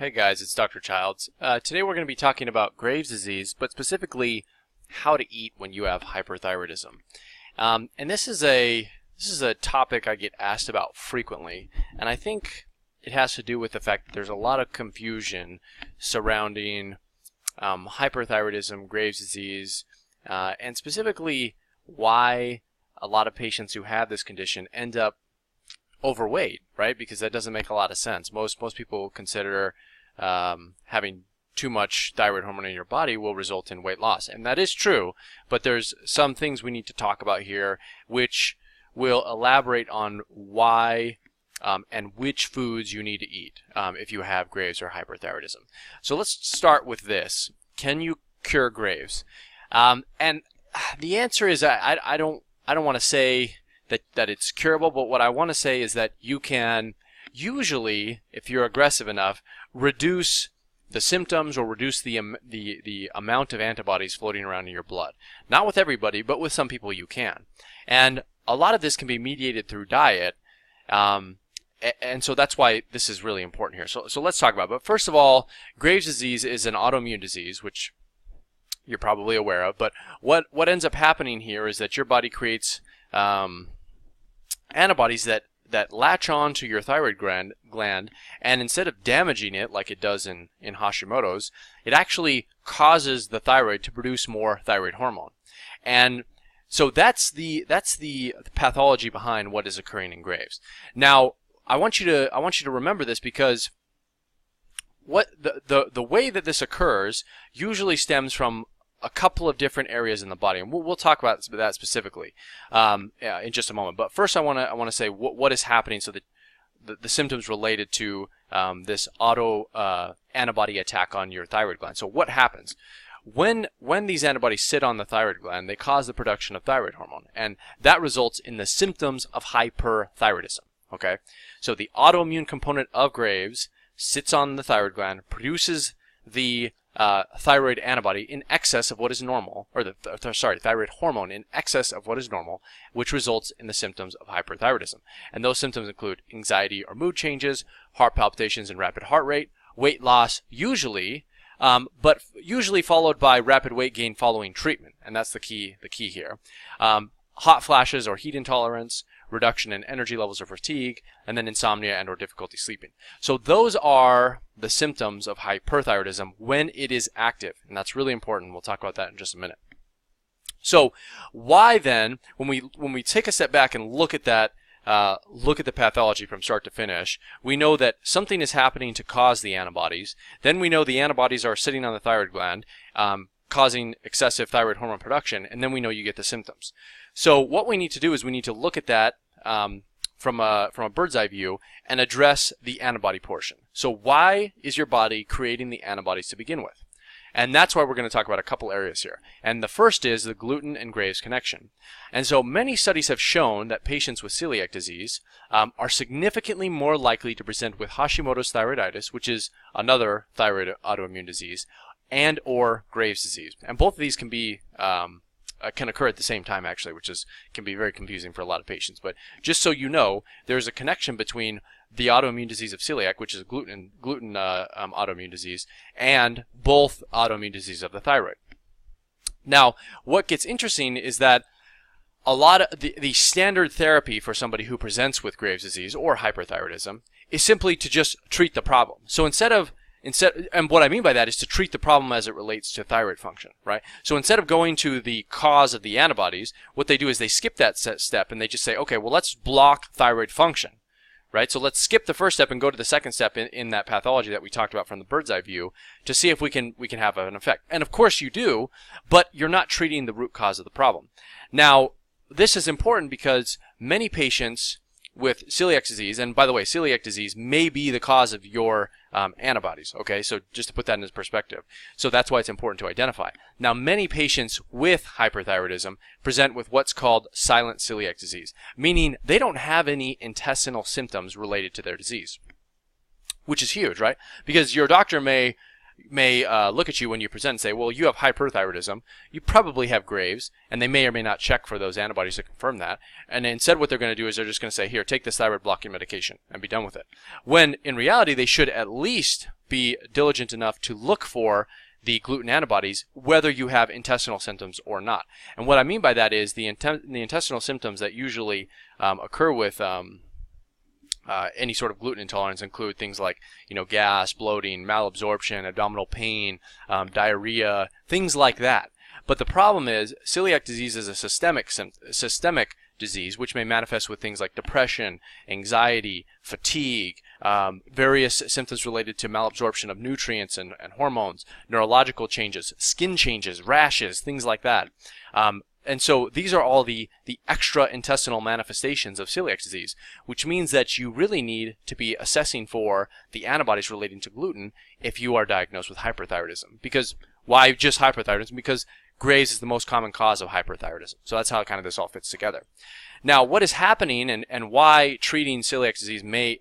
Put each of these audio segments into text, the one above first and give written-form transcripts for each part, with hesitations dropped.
Hey guys, it's Dr. Childs. Today we're going to be talking about Graves' disease, but specifically how to eat when you have hyperthyroidism. And this is a topic I get asked about frequently, and I think it has to do with the fact that there's a lot of confusion surrounding hyperthyroidism, Graves' disease, and specifically why a lot of patients who have this condition end up overweight, right? Because that doesn't make a lot of sense. Most people consider having too much thyroid hormone in your body will result in weight loss, and that is true. But there's some things we need to talk about here, which will elaborate on why and which foods you need to eat if you have Graves or hyperthyroidism. So let's start with this: can you cure Graves? And the answer is I don't want to say that it's curable, but what I want to say is that you can usually, if you're aggressive enough, reduce the symptoms or reduce the amount of antibodies floating around in your blood. Not with everybody, but with some people you can. And a lot of this can be mediated through diet, and so that's why this is really important here. So let's talk about it. But first of all, Graves' disease is an autoimmune disease, which you're probably aware of. But what ends up happening here is that your body creates antibodies that latch on to your thyroid gland, and instead of damaging it like it does in Hashimoto's, it actually causes the thyroid to produce more thyroid hormone. And so that's the pathology behind what is occurring in Graves. Now, I want you to remember this, because what the way that this occurs usually stems from a couple of different areas in the body, and we'll talk about that specifically in just a moment. But first, I want to say what is happening, so that the symptoms related to this auto antibody attack on your thyroid gland. So what happens when these antibodies sit on the thyroid gland? They cause the production of thyroid hormone, and that results in the symptoms of hyperthyroidism. Okay, so the autoimmune component of Graves sits on the thyroid gland, produces the thyroid antibody in excess of what is normal, or thyroid hormone in excess of what is normal, which results in the symptoms of hyperthyroidism. And those symptoms include anxiety or mood changes, heart palpitations and rapid heart rate, weight loss usually, but usually followed by rapid weight gain following treatment, and that's the key here. Hot flashes or heat intolerance, reduction in energy levels or fatigue, and then insomnia and or difficulty sleeping. So those are the symptoms of hyperthyroidism when it is active, and that's really important. We'll talk about that in just a minute. So why then, when we take a step back and look at that, look at the pathology from start to finish, we know that something is happening to cause the antibodies. Then we know the antibodies are sitting on the thyroid gland, causing excessive thyroid hormone production, and then we know you get the symptoms. So what we need to do is we need to look at that from a bird's eye view and address the antibody portion. So why is your body creating the antibodies to begin with? And that's why we're going to talk about a couple areas here. And the first is the gluten and Graves connection. And so many studies have shown that patients with celiac disease are significantly more likely to present with Hashimoto's thyroiditis, which is another thyroid autoimmune disease, and or Graves' disease. And both of these can be can occur at the same time, actually, which can be very confusing for a lot of patients. But just so you know, there's a connection between the autoimmune disease of celiac, which is a gluten autoimmune disease, and both autoimmune disease of the thyroid. Now, what gets interesting is that a lot of the standard therapy for somebody who presents with Graves' disease or hyperthyroidism is simply to just treat the problem. So and what I mean by that is to treat the problem as it relates to thyroid function, right? So instead of going to the cause of the antibodies, what they do is they skip that step and they just say, okay, well, let's block thyroid function, right? So let's skip the first step and go to the second step in that pathology that we talked about from the bird's eye view to see if we can have an effect. And of course you do, but you're not treating the root cause of the problem. Now, this is important because many patients with celiac disease, and by the way, celiac disease may be the cause of your antibodies, okay? So just to put that in perspective. So that's why it's important to identify. Now, many patients with hyperthyroidism present with what's called silent celiac disease, meaning they don't have any intestinal symptoms related to their disease, which is huge, right? Because your doctor may may look at you when you present and say, well, you have hyperthyroidism, you probably have Graves, and they may or may not check for those antibodies to confirm that. And instead what they're going to do is they're just going to say, here, take this thyroid blocking medication and be done with it. When in reality they should at least be diligent enough to look for the gluten antibodies, whether you have intestinal symptoms or not. And what I mean by that is the intestinal symptoms that usually occur with any sort of gluten intolerance include things like, gas, bloating, malabsorption, abdominal pain, diarrhea, things like that. But the problem is celiac disease is a systemic disease, which may manifest with things like depression, anxiety, fatigue, various symptoms related to malabsorption of nutrients and hormones, neurological changes, skin changes, rashes, things like that. And so these are all the extra intestinal manifestations of celiac disease, which means that you really need to be assessing for the antibodies relating to gluten if you are diagnosed with hyperthyroidism. Because why just hyperthyroidism? Because Graves is the most common cause of hyperthyroidism. So that's how kind of this all fits together. Now, what is happening and why treating celiac disease may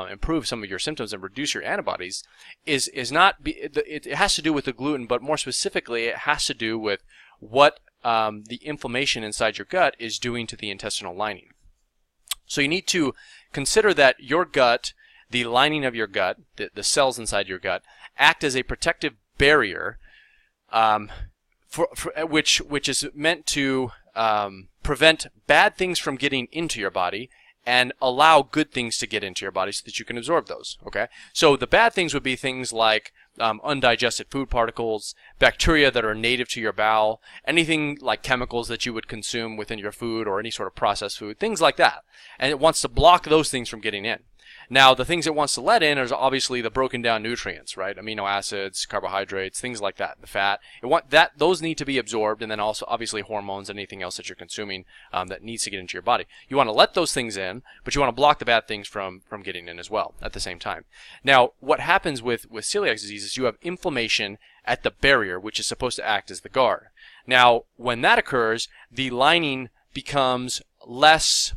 improve some of your symptoms and reduce your antibodies is not, it has to do with the gluten, but more specifically, it has to do with what the inflammation inside your gut is doing to the intestinal lining. So you need to consider that your gut, the lining of your gut, the cells inside your gut, act as a protective barrier which is meant to prevent bad things from getting into your body and allow good things to get into your body so that you can absorb those. Okay, so the bad things would be things like undigested food particles, bacteria that are native to your bowel, anything like chemicals that you would consume within your food or any sort of processed food, things like that. And it wants to block those things from getting in. Now, the things it wants to let in are obviously the broken down nutrients, right? Amino acids, carbohydrates, things like that, the fat. Those need to be absorbed, and then also obviously hormones and anything else that you're consuming that needs to get into your body. You want to let those things in, but you want to block the bad things from getting in as well at the same time. Now, what happens with celiac disease is you have inflammation at the barrier, which is supposed to act as the guard. Now, when that occurs, the lining becomes less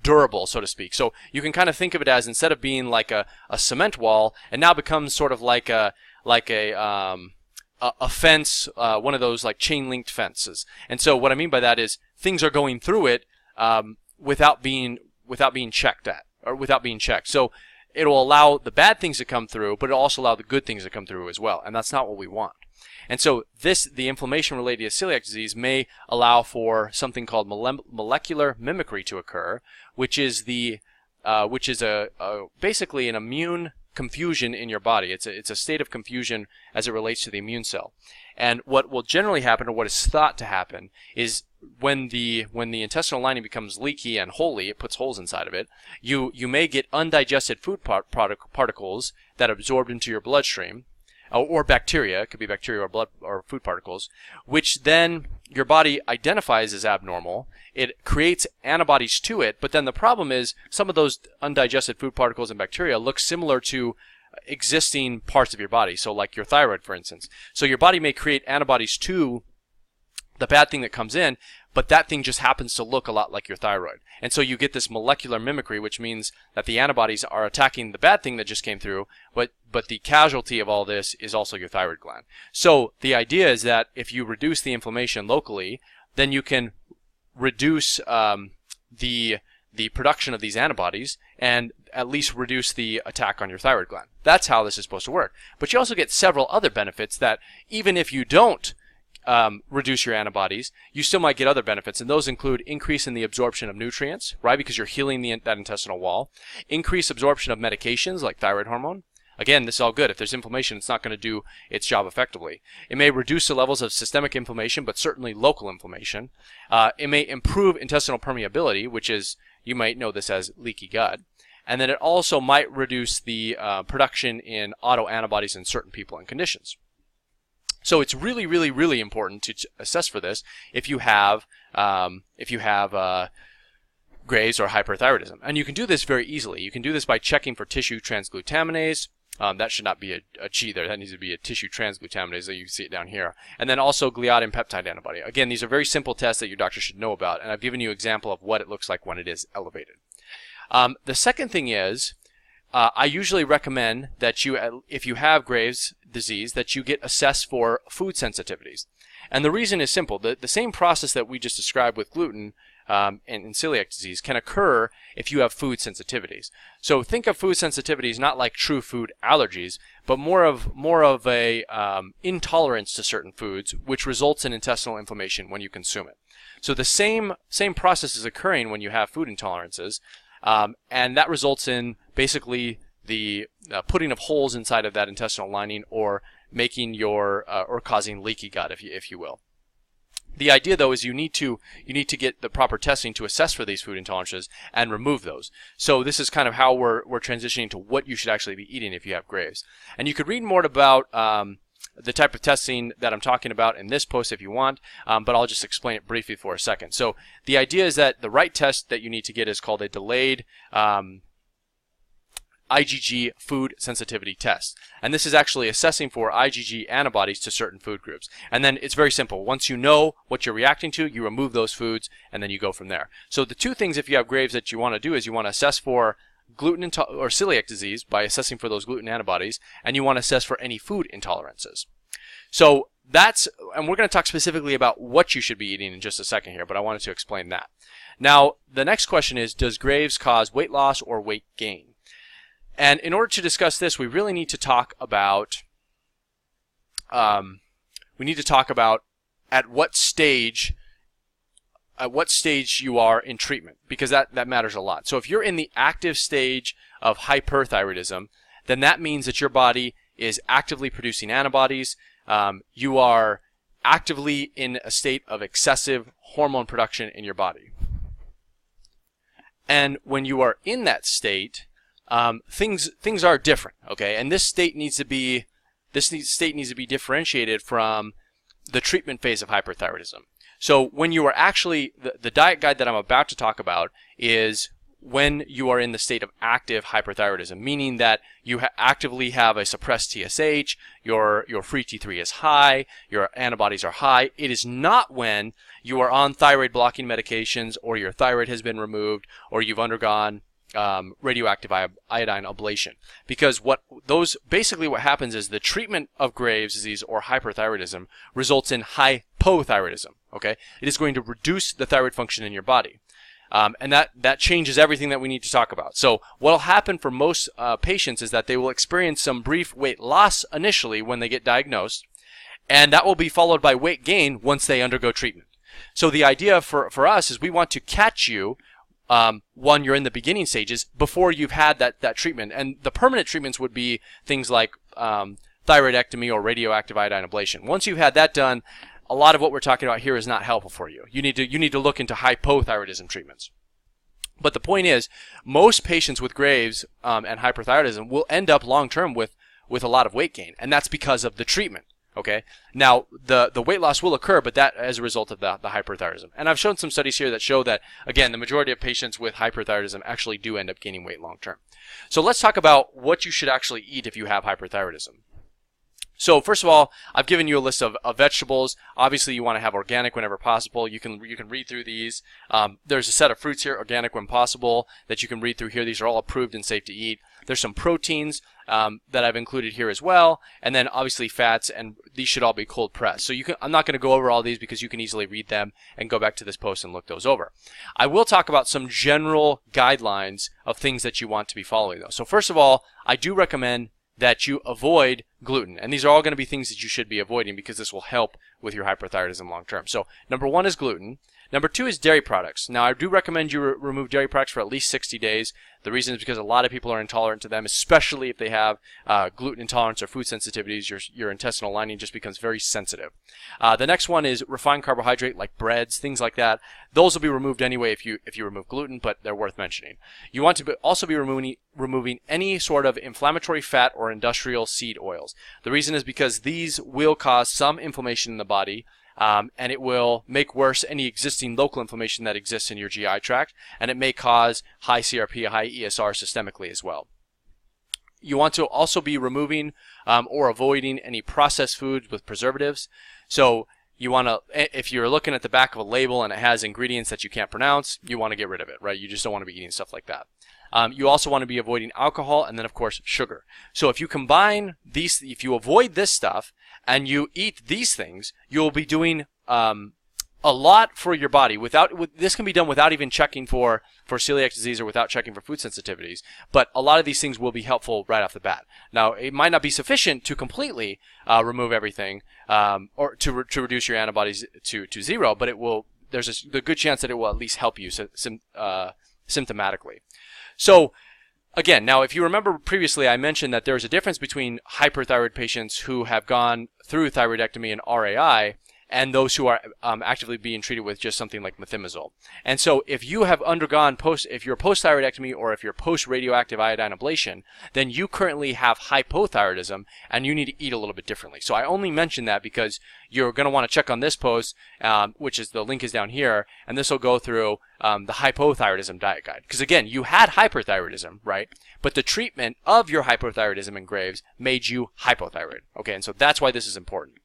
durable, so to speak. So you can kind of think of it as, instead of being like a cement wall, it now becomes sort of like a fence, one of those like chain linked fences. And so what I mean by that is things are going through it without being checked. So it'll allow the bad things to come through, but it'll also allow the good things to come through as well. And that's not what we want. And so the inflammation related to celiac disease may allow for something called molecular mimicry to occur, which is basically an immune confusion in your body. It's a state of confusion as it relates to the immune cell. And what will generally happen, or what is thought to happen, is when the intestinal lining becomes leaky and holy, it puts holes inside of it, you may get undigested food particles that absorb into your bloodstream, or bacteria. It could be bacteria or blood or food particles, which then your body identifies as abnormal. It creates antibodies to it, but then the problem is some of those undigested food particles and bacteria look similar to existing parts of your body, so like your thyroid, for instance. So your body may create antibodies to the bad thing that comes in, but that thing just happens to look a lot like your thyroid. And so you get this molecular mimicry, which means that the antibodies are attacking the bad thing that just came through, but the casualty of all this is also your thyroid gland. So the idea is that if you reduce the inflammation locally, then you can reduce the production of these antibodies and at least reduce the attack on your thyroid gland. That's how this is supposed to work. But you also get several other benefits that even if you don't reduce your antibodies, you still might get other benefits, and those include increase in the absorption of nutrients, right, because you're healing that intestinal wall, increased absorption of medications like thyroid hormone. Again, this is all good. If there's inflammation, it's not going to do its job effectively. It may reduce the levels of systemic inflammation, but certainly local inflammation. It may improve intestinal permeability, which is, you might know this as leaky gut. And then it also might reduce the production in autoantibodies in certain people and conditions. So it's really, really, really important to assess for this if you have Graves or hyperthyroidism. And you can do this very easily. You can do this by checking for tissue transglutaminase. That should not be a G there. That needs to be a tissue transglutaminase. So you can see it down here. And then also gliadin peptide antibody. Again, these are very simple tests that your doctor should know about. And I've given you an example of what it looks like when it is elevated. The second thing is, I usually recommend that if you have Graves' disease, that you get assessed for food sensitivities. And the reason is simple. The same process that we just described with gluten and celiac disease can occur if you have food sensitivities. So think of food sensitivities not like true food allergies, but more of a intolerance to certain foods, which results in intestinal inflammation when you consume it. So the same process is occurring when you have food intolerances, and that results in basically the putting of holes inside of that intestinal lining, or making or causing leaky gut, if you will. The idea, though, is you need to get the proper testing to assess for these food intolerances and remove those. So this is kind of how we're transitioning to what you should actually be eating if you have Graves. And you could read more about the type of testing that I'm talking about in this post if you want, but I'll just explain it briefly for a second. So the idea is that the right test that you need to get is called a delayed IgG food sensitivity test. And this is actually assessing for IgG antibodies to certain food groups. And then it's very simple. Once you know what you're reacting to, you remove those foods, and then you go from there. So the two things, if you have Graves, that you want to do is you want to assess for gluten or celiac disease by assessing for those gluten antibodies, and you want to assess for any food intolerances. So and we're going to talk specifically about what you should be eating in just a second here, but I wanted to explain that. Now, the next question is, does Graves cause weight loss or weight gain? And in order to discuss this, we really need to talk about at what stage you are in treatment, because that matters a lot. So if you're in the active stage of hyperthyroidism, then that means that your body is actively producing antibodies. You are actively in a state of excessive hormone production in your body. And when you are in that state, things are different, okay? And this state needs to be differentiated from the treatment phase of hyperthyroidism. So when you are actually, the diet guide that I'm about to talk about is when you are in the state of active hyperthyroidism, meaning that you actively have a suppressed TSH, your free T3 is high, your antibodies are high. It is not when you are on thyroid blocking medications, or your thyroid has been removed, or you've undergone radioactive iodine ablation. Because basically what happens is the treatment of Graves' disease or hyperthyroidism results in hypothyroidism. Okay, it is going to reduce the thyroid function in your body, and that changes everything that we need to talk about. So what will happen for most patients is that they will experience some brief weight loss initially when they get diagnosed, and that will be followed by weight gain once they undergo treatment. So the idea for us is we want to catch you when you're in the beginning stages before you've had that treatment. And the permanent treatments would be things like thyroidectomy or radioactive iodine ablation. Once you've had that done, a lot of what we're talking about here is not helpful for you. You need to look into hypothyroidism treatments. But the point is, most patients with Graves and hyperthyroidism will end up long-term with a lot of weight gain, and that's because of the treatment. Okay. Now the weight loss will occur, but that as a result of the hyperthyroidism. And I've shown some studies here that show that, again, the majority of patients with hyperthyroidism actually do end up gaining weight long term. So let's talk about what you should actually eat if you have hyperthyroidism. So first of all, I've given you a list of vegetables. Obviously, you want to have organic whenever possible. You can read through these. There's a set of fruits here, organic when possible, that you can read through here. These are all approved and safe to eat. There's some proteins that I've included here as well, and then obviously fats, and these should all be cold pressed. So I'm not going to go over all these because you can easily read them and go back to this post and look those over. I will talk about some general guidelines of things that you want to be following though. So first of all, I do recommend that you avoid gluten. And these are all going to be things that you should be avoiding because this will help with your hyperthyroidism long term. So number 1 is gluten. Number 2 is dairy products. Now I do recommend you remove dairy products for at least 60 days. The reason is because a lot of people are intolerant to them, especially if they have gluten intolerance or food sensitivities. Your intestinal lining just becomes very sensitive. The next one is refined carbohydrate like breads, things like that. Those will be removed anyway if you remove gluten, but they're worth mentioning. You want to also be removing any sort of inflammatory fat or industrial seed oils. The reason is because these will cause some inflammation in the body. And it will make worse any existing local inflammation that exists in your GI tract, and it may cause high CRP, high ESR systemically as well. You want to also be removing or avoiding any processed foods with preservatives. So you want to, if you're looking at the back of a label and it has ingredients that you can't pronounce, you want to get rid of it, right? You just don't want to be eating stuff like that. You also want to be avoiding alcohol and then, of course, sugar. So if you combine these, if you avoid this stuff and you eat these things, you'll be doing a lot for your body. This can be done without even checking for celiac disease or without checking for food sensitivities. But a lot of these things will be helpful right off the bat. Now, it might not be sufficient to completely remove everything or to reduce your antibodies to zero, but it will. There's the good chance that it will at least help you symptomatically. So, again, now if you remember previously, I mentioned that there's a difference between hyperthyroid patients who have gone through thyroidectomy and RAI and those who are actively being treated with just something like methimazole. And so if you have undergone if you're post-thyroidectomy or if you're post-radioactive iodine ablation, then you currently have hypothyroidism and you need to eat a little bit differently. So I only mention that because you're going to want to check on this post, which is the link is down here, and this will go through the hypothyroidism diet guide. Because again, you had hyperthyroidism, right? But the treatment of your hypothyroidism in Graves made you hypothyroid. Okay, and so that's why this is important.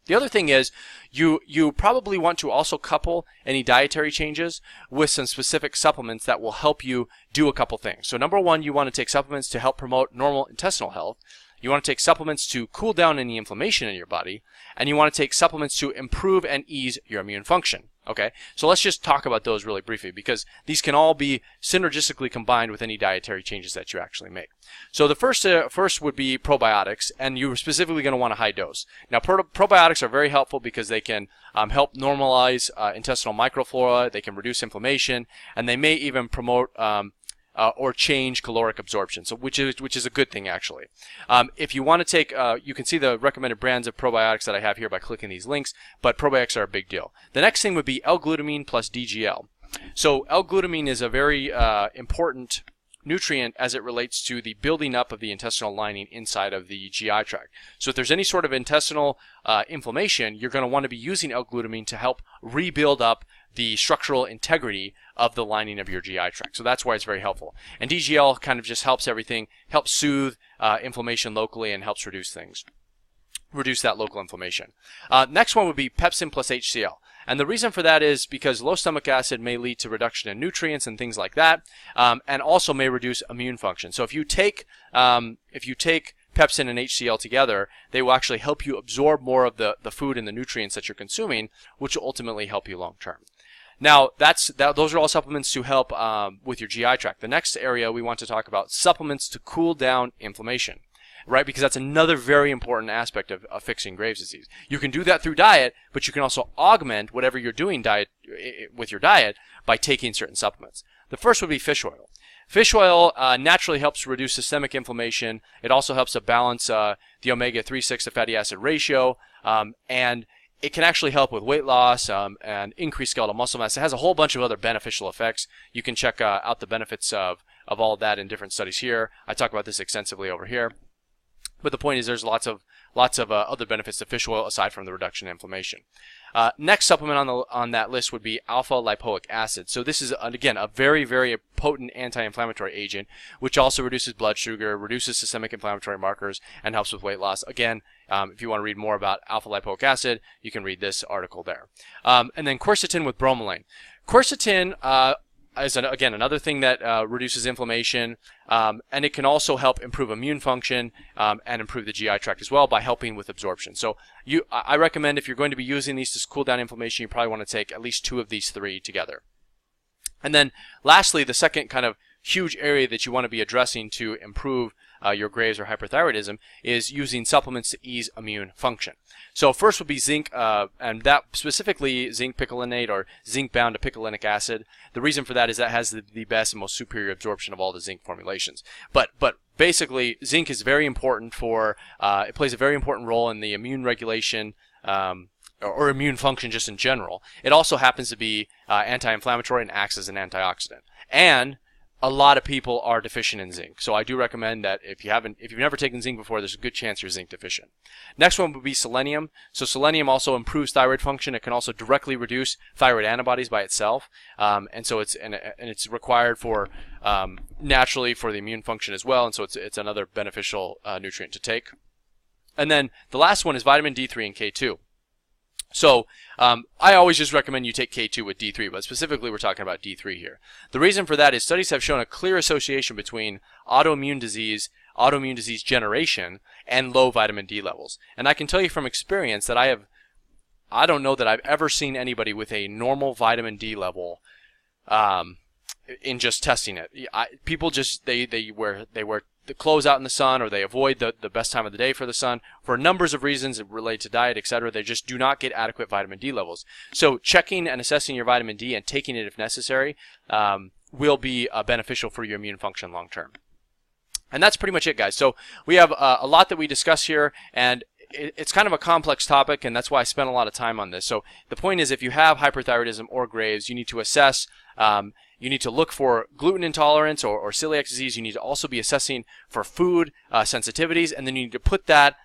The other thing is you probably want to also couple any dietary changes with some specific supplements that will help you do a couple things. So number one, you want to take supplements to help promote normal intestinal health. You want to take supplements to cool down any inflammation in your body, and you want to take supplements to improve and ease your immune function. Okay, so let's just talk about those really briefly because these can all be synergistically combined with any dietary changes that you actually make. So the first would be probiotics, and you're specifically going to want a high dose. Now, probiotics are very helpful because they can help normalize intestinal microflora, they can reduce inflammation, and they may even promote or change caloric absorption, so which is a good thing actually. If you want to take, you can see the recommended brands of probiotics that I have here by clicking these links, but probiotics are a big deal. The next thing would be L-glutamine plus DGL. So L-glutamine is a very important nutrient as it relates to the building up of the intestinal lining inside of the GI tract. So if there's any sort of intestinal inflammation, you're going to want to be using L-glutamine to help rebuild up the structural integrity of the lining of your GI tract. So that's why it's very helpful. And DGL kind of just helps everything, helps soothe inflammation locally and helps reduce that local inflammation. Next one would be pepsin plus HCl. And the reason for that is because low stomach acid may lead to reduction in nutrients and things like that, and also may reduce immune function. So if you take pepsin and HCl together, they will actually help you absorb more of the food and the nutrients that you're consuming, which will ultimately help you long term. Now, those are all supplements to help with your GI tract. The next area we want to talk about supplements to cool down inflammation, right? Because that's another very important aspect of fixing Graves' disease. You can do that through diet, but you can also augment whatever you're doing with your diet by taking certain supplements. The first would be fish oil. Fish oil naturally helps reduce systemic inflammation. It also helps to balance the omega-3/6 to fatty acid ratio, and it can actually help with weight loss and increased skeletal muscle mass. It has a whole bunch of other beneficial effects. You can check out the benefits of all of that in different studies here. I talk about this extensively over here. But the point is there's lots of other benefits to fish oil aside from the reduction in inflammation. Next supplement on that list would be alpha lipoic acid. So this is, again, a very, very potent anti-inflammatory agent, which also reduces blood sugar, reduces systemic inflammatory markers, and helps with weight loss. Again, if you want to read more about alpha lipoic acid, you can read this article there. And then quercetin with bromelain. Quercetin is, again, another thing that reduces inflammation, and it can also help improve immune function and improve the GI tract as well by helping with absorption. So I recommend if you're going to be using these to cool down inflammation, you probably want to take at least 2 of these 3 together. And then lastly, the second kind of huge area that you want to be addressing to improve your Graves or hyperthyroidism is using supplements to ease immune function. So first would be zinc, and that specifically zinc picolinate or zinc bound to picolinic acid. The reason for that is that has the best and most superior absorption of all the zinc formulations. But basically, zinc is very important for, it plays a very important role in the immune regulation or immune function just in general. It also happens to be anti-inflammatory and acts as an antioxidant. And a lot of people are deficient in zinc. So I do recommend that if you've never taken zinc before, there's a good chance you're zinc deficient. Next one would be selenium. So selenium also improves thyroid function. It can also directly reduce thyroid antibodies by itself. And so it's required for naturally for the immune function as well. And so it's another beneficial nutrient to take. And then the last one is vitamin D3 and K2. So I always just recommend you take K2 with D3, but specifically we're talking about D3 here. The reason for that is studies have shown a clear association between autoimmune disease generation, and low vitamin D levels. And I can tell you from experience that I don't know that I've ever seen anybody with a normal vitamin D level in just testing it. People just they wear the clothes out in the sun, or they avoid the best time of the day for the sun for numbers of reasons related to diet, etc. They just do not get adequate vitamin D levels. So checking and assessing your vitamin D and taking it if necessary will be beneficial for your immune function long term. And that's pretty much it, guys. So we have a lot that we discuss here, and it's kind of a complex topic, and that's why I spent a lot of time on this. So the point is, if you have hyperthyroidism or Graves, you need to assess. You need to look for gluten intolerance or celiac disease. You need to also be assessing for food sensitivities, and then you need to put that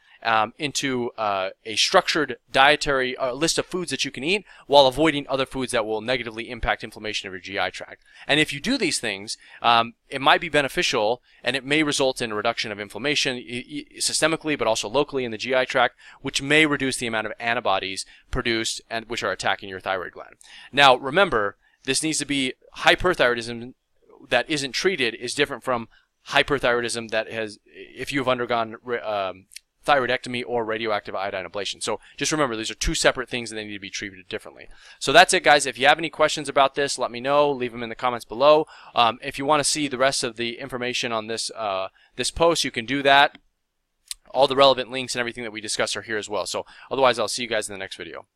into a structured dietary list of foods that you can eat while avoiding other foods that will negatively impact inflammation of your GI tract. And if you do these things, it might be beneficial, and it may result in a reduction of inflammation systemically, but also locally in the GI tract, which may reduce the amount of antibodies produced and which are attacking your thyroid gland. Now, remember, this needs to be hyperthyroidism that isn't treated is different from hyperthyroidism that has, if you've undergone thyroidectomy or radioactive iodine ablation. So just remember, these are two separate things and they need to be treated differently. So that's it, guys. If you have any questions about this, let me know. Leave them in the comments below. If you want to see the rest of the information on this this post, you can do that. All the relevant links and everything that we discussed are here as well. So otherwise, I'll see you guys in the next video.